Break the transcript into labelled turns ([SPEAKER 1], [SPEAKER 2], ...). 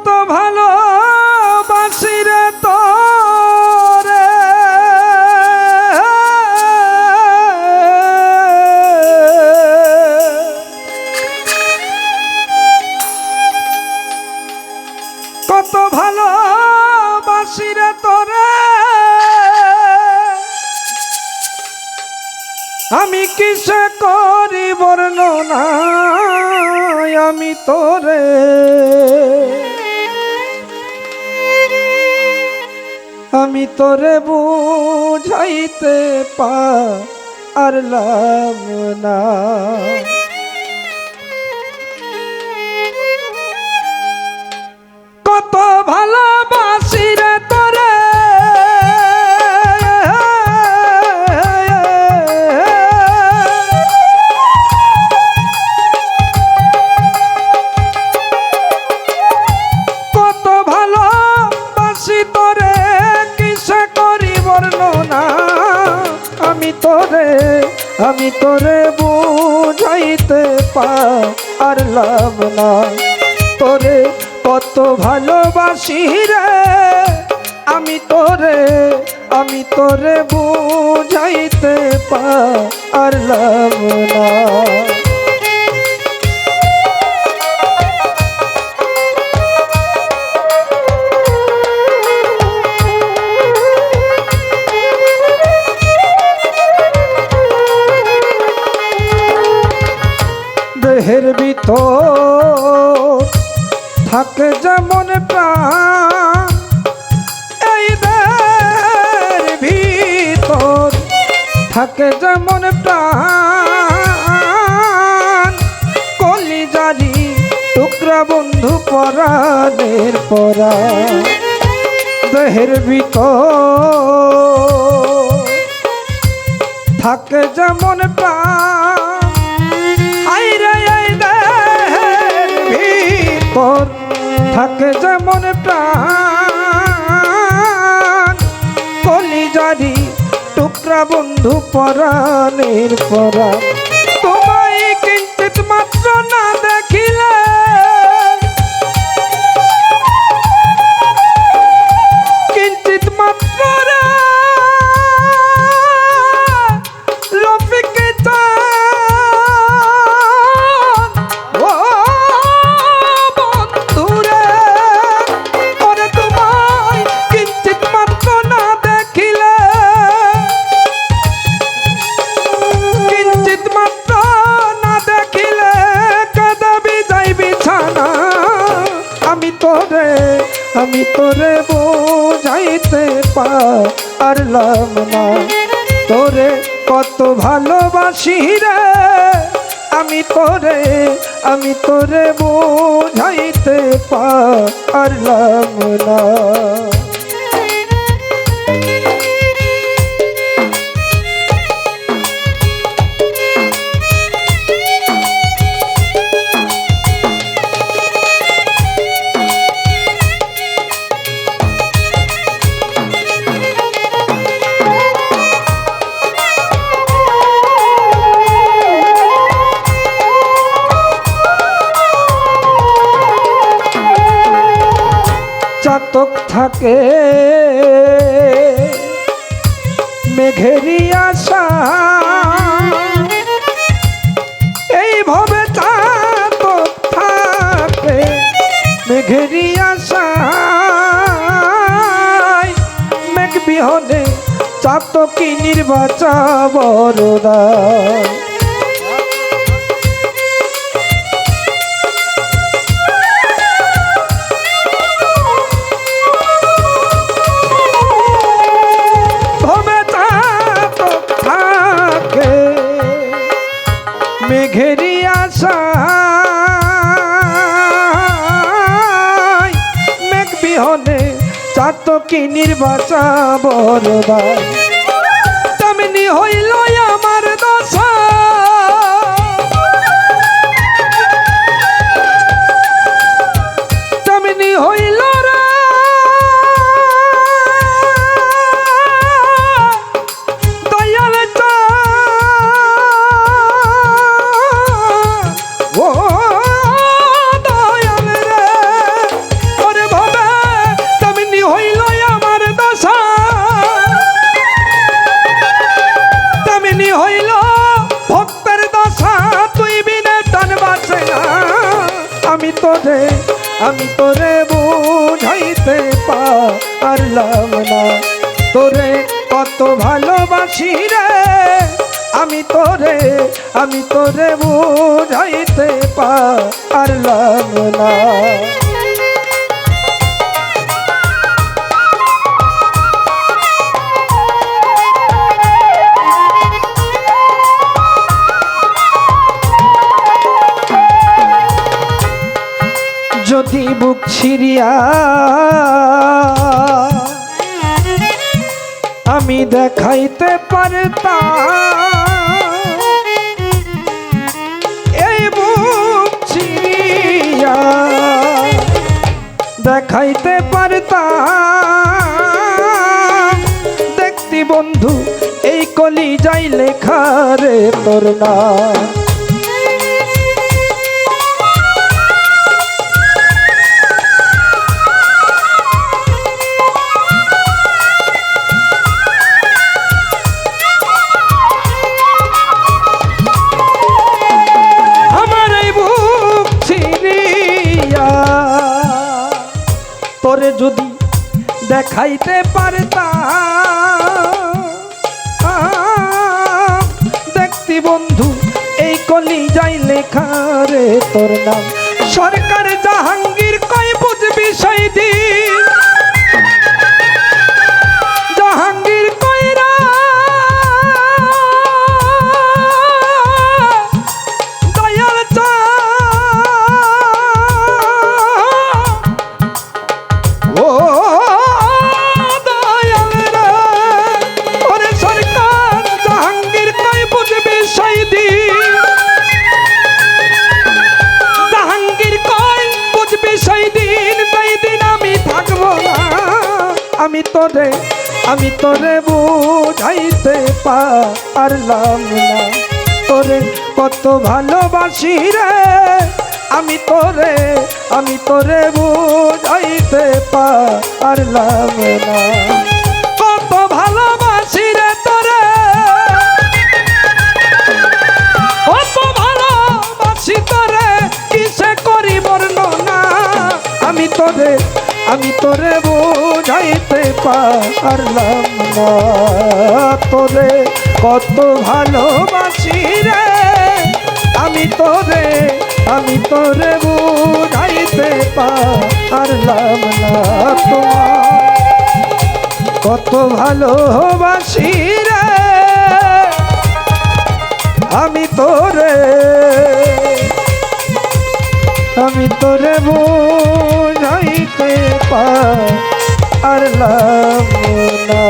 [SPEAKER 1] কত ভালোবাসি রে তোরে কত ভালোবাসি রে তোরে আমি কিসে করি বর্ণনা আমি তোরে আমি তোরে বুঝাইতে পারলাম না কত ভালোবাসি রে তোরে কত ভালোবাসি তোরে কিসে করি বর্ণনা আমি তোরে বুঝাইতে পারলাম না তোরে কত ভালোবাসি রে আমি তোরে বুঝাইতে পারলাম না দেহের ভিতর থাকে যেমন প্রাণ এই দেহের ভিতর থাকে যেমন প্রাণ কলিজারি টুকরা বন্ধু পরাণের পরাণ দেহের ভিতর থাকে যেমন প্রাণ থাকে যেমন প্রাণ কলিজারি টুকরা বন্ধু পরাণের পরাণ তোমায় কিঞ্চিত মাত্র না দেখিলে কিঞ্চিত মাত্র রফিকে আমি তোরে বুঝাইতে পারলাম না তোরে কত ভালোবাসি রে আমি তোরে বুঝাইতে পারলাম না চাতক থাকে মেঘেরি আশা এইভাবে চাতক থাকে মেঘেরি আশা মেঘ বিহনে চাতকি নির্বাচা বরদা মেঘেরি আশা মেঘ বিহনে চাতকি নির্বাচা বরদা তেমনি হইল আমার দশা তেমনি হইল রে দয়াল ও দয়াল রে বুঝাইতে পারলাম না তোরে কত ভালোবাসি রে আমি তোরে বুঝাইতে পারলাম না। যদি বুক ছিড়িয়া আমি দেখাইতে পারতাম এই বুক ছিড়িয়া দেখাইতে পারতাম দেখতি বন্ধু এই কলিজায় লেখা রে তোর নাম। তোরে যদি দেখাইতে পারতাম দেখতি বন্ধু এই কলিজায় লেখা রে তোর নাম। সরকার জাহাঙ্গীর কই বুঝবি সেই দিন জাহাঙ্গীর কইরা দয়াল চা ও দয়াল রে ওরে সরকার জাহাঙ্গীর কই বুঝবি সেই দিন জাহাঙ্গীর কই বুঝবি সেই দিন আমি থাকবো না আমি তোরে বুঝাইতে পারলাম না তোরে কত ভালোবাসি রে আমি তোরে বুঝাইতে পারলাম না কত ভালোবাসি রে তোরে কত ভালোবাসি তোরে কিসে করি বর্ণনা আমি তোরে বুঝাইতে পারলাম না তোরে কত ভালোবাসি রে আমি তোরে বুঝাইতে পারলাম না তোমার কত ভালোবাসি রে আমি তোরে বুঝাইতে পারলাম না।